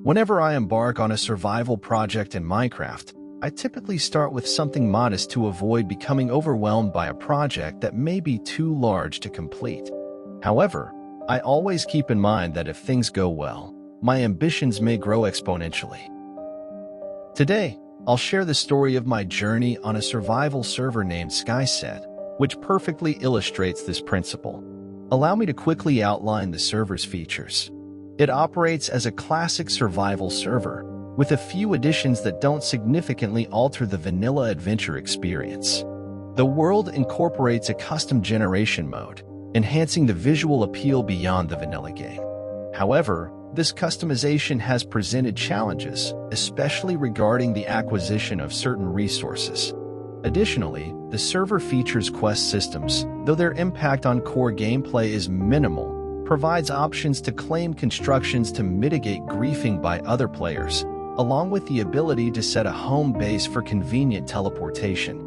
Whenever I embark on a survival project in Minecraft, I typically start with something modest to avoid becoming overwhelmed by a project that may be too large to complete. However, I always keep in mind that if things go well, my ambitions may grow exponentially. Today, I'll share the story of my journey on a survival server named SkySet, which perfectly illustrates this principle. Allow me to quickly outline the server's features. It operates as a classic survival server, with a few additions that don't significantly alter the vanilla adventure experience. The world incorporates a custom generation mode, enhancing the visual appeal beyond the vanilla game. However, this customization has presented challenges, especially regarding the acquisition of certain resources. Additionally, the server features quest systems, though their impact on core gameplay is minimal, provides options to claim constructions to mitigate griefing by other players, along with the ability to set a home base for convenient teleportation.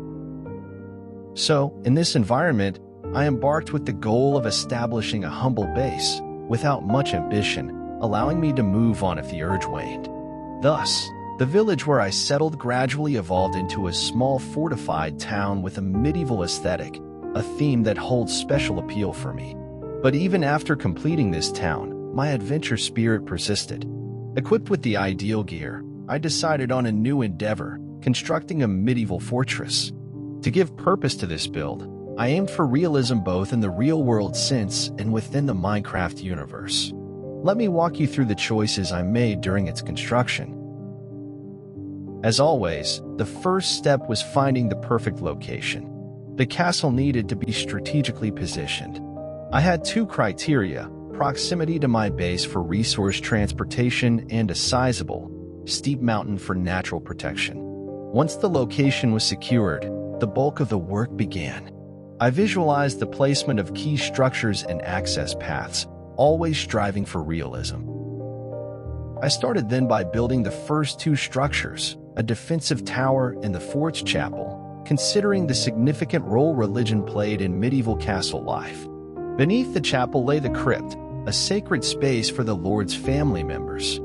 So, in this environment, I embarked with the goal of establishing a humble base, without much ambition, allowing me to move on if the urge waned. Thus, the village where I settled gradually evolved into a small fortified town with a medieval aesthetic, a theme that holds special appeal for me. But even after completing this town, my adventure spirit persisted. Equipped with the ideal gear, I decided on a new endeavor, constructing a medieval fortress. To give purpose to this build, I aimed for realism both in the real-world sense and within the Minecraft universe. Let me walk you through the choices I made during its construction. As always, the first step was finding the perfect location. The castle needed to be strategically positioned. I had two criteria: proximity to my base for resource transportation and a sizable, steep mountain for natural protection. Once the location was secured, the bulk of the work began. I visualized the placement of key structures and access paths, always striving for realism. I started then by building the first two structures, a defensive tower and the Forge Chapel, considering the significant role religion played in medieval castle life. Beneath the chapel lay the crypt, a sacred space for the Lord's family members.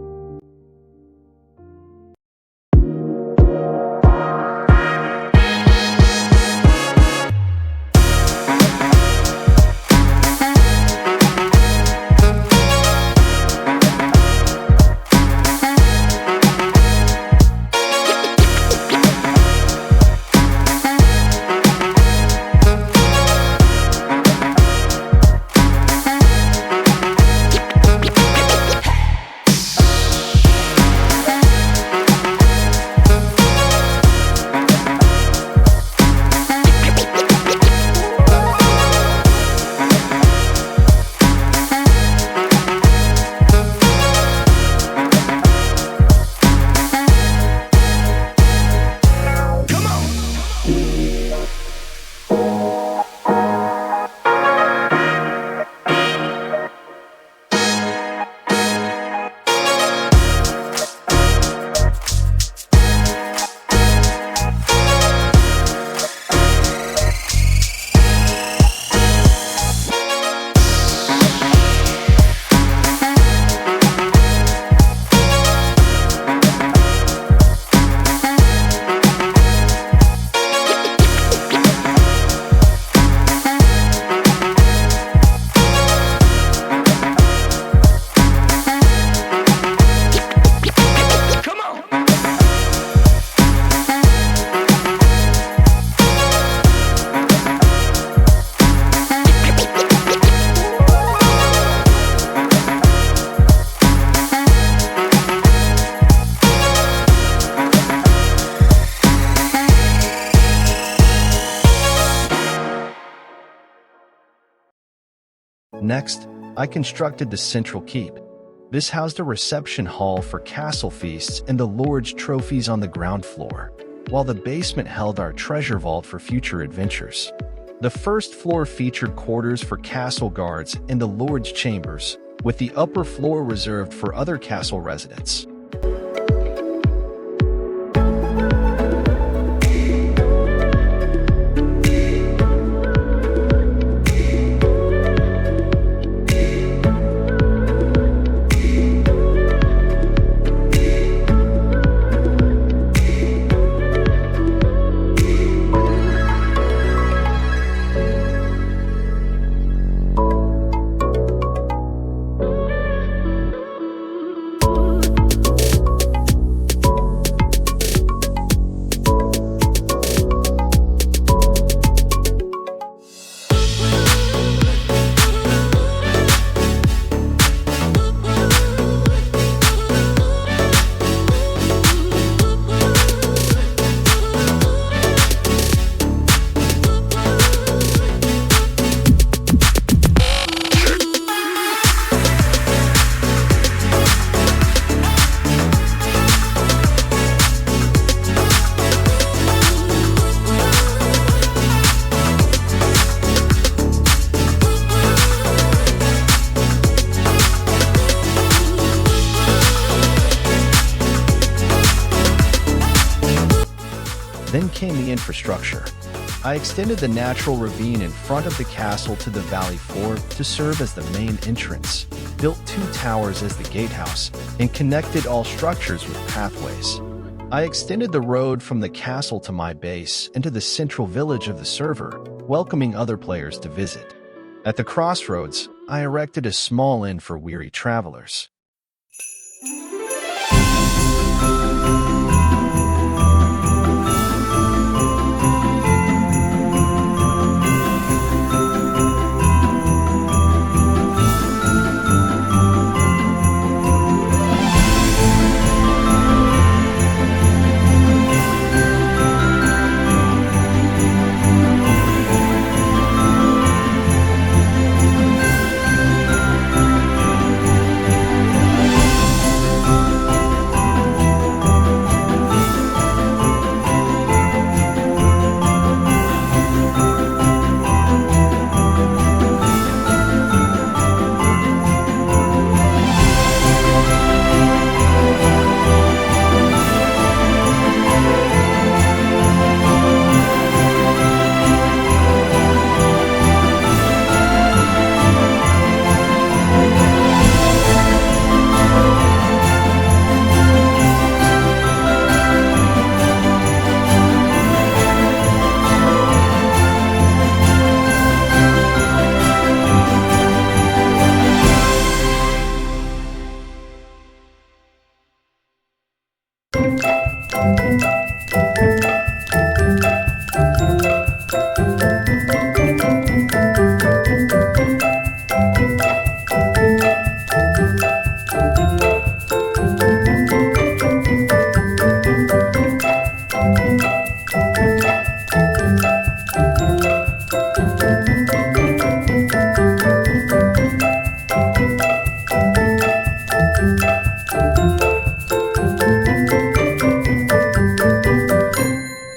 Next, I constructed the central keep. This housed a reception hall for castle feasts and the Lord's trophies on the ground floor, while the basement held our treasure vault for future adventures. The first floor featured quarters for castle guards and the Lord's chambers, with the upper floor reserved for other castle residents. Then came the infrastructure. I extended the natural ravine in front of the castle to the valley floor to serve as the main entrance, built 2 towers as the gatehouse, and connected all structures with pathways. I extended the road from the castle to my base into the central village of the server, welcoming other players to visit. At the crossroads, I erected a small inn for weary travelers.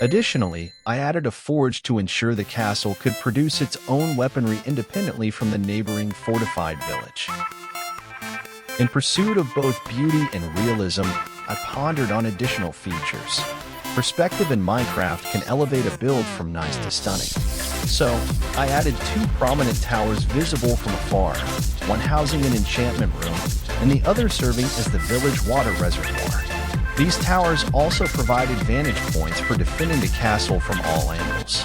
Additionally, I added a forge to ensure the castle could produce its own weaponry independently from the neighboring fortified village. In pursuit of both beauty and realism, I pondered on additional features. Perspective in Minecraft can elevate a build from nice to stunning. So, I added 2 prominent towers visible from afar, one housing an enchantment room, and the other serving as the village water reservoir. These towers also provided vantage points for defending the castle from all angles.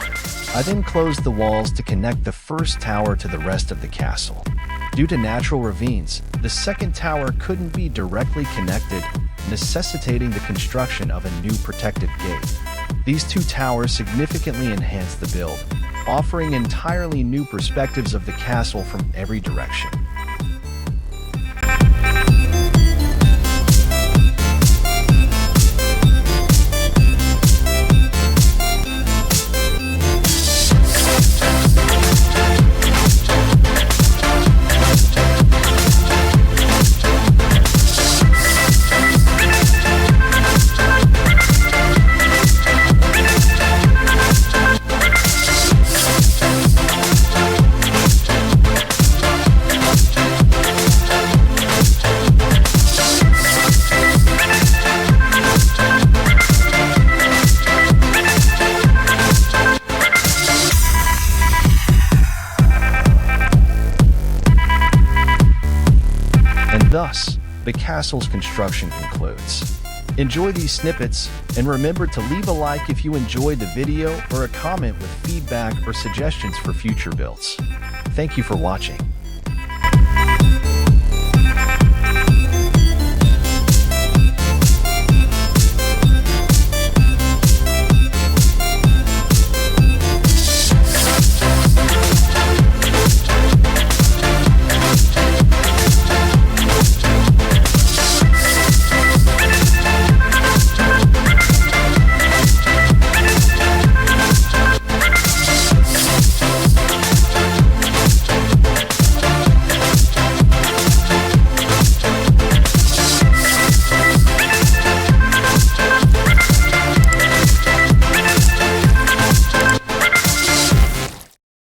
I then closed the walls to connect the first tower to the rest of the castle. Due to natural ravines, the second tower couldn't be directly connected, necessitating the construction of a new protective gate. These 2 towers significantly enhanced the build, offering entirely new perspectives of the castle from every direction. Thus, the castle's construction concludes. Enjoy these snippets, and remember to leave a like if you enjoyed the video or a comment with feedback or suggestions for future builds. Thank you for watching.